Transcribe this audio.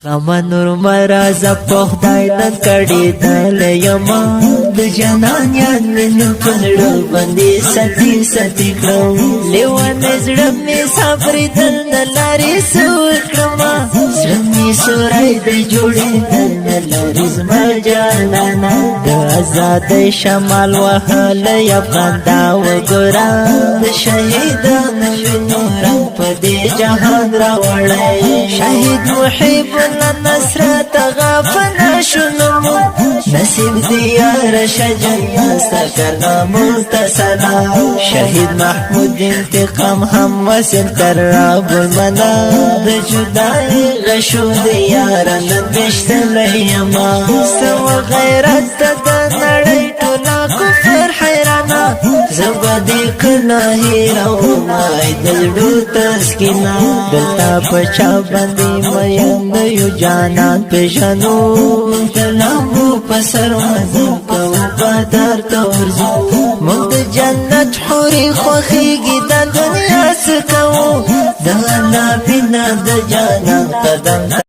غمنور مراز په خدای نن کړي دل یما د جنان یاد مې پنړو باندې ستی کړو لیوان زړه مې صبر دل لارې سور کړما زړه مې سورای د جوړې دل لارې زما جانانا د آزاد شمال وهل افغان دا وګرا د شهیدانو نور په دې جهان راوړی شهید محب نصرت غافنا شنو نصیب دیار شجن سکرنا متصلا شهید محمود انتقام هم وسل تر رب المنا د جدای غشو دیار نن بشتل یما سو غیرت د نړۍ ټولا کفر حیرانا زبدی کنا هیرو مای دلډو تسکینا دلتا پچا باندې مې یو جانان پېژنو دلمو پسر مزه کو بدر تورزو مونږ جنت حوري خوخيږي د دنیا سکو د الله بنا د جانان قدم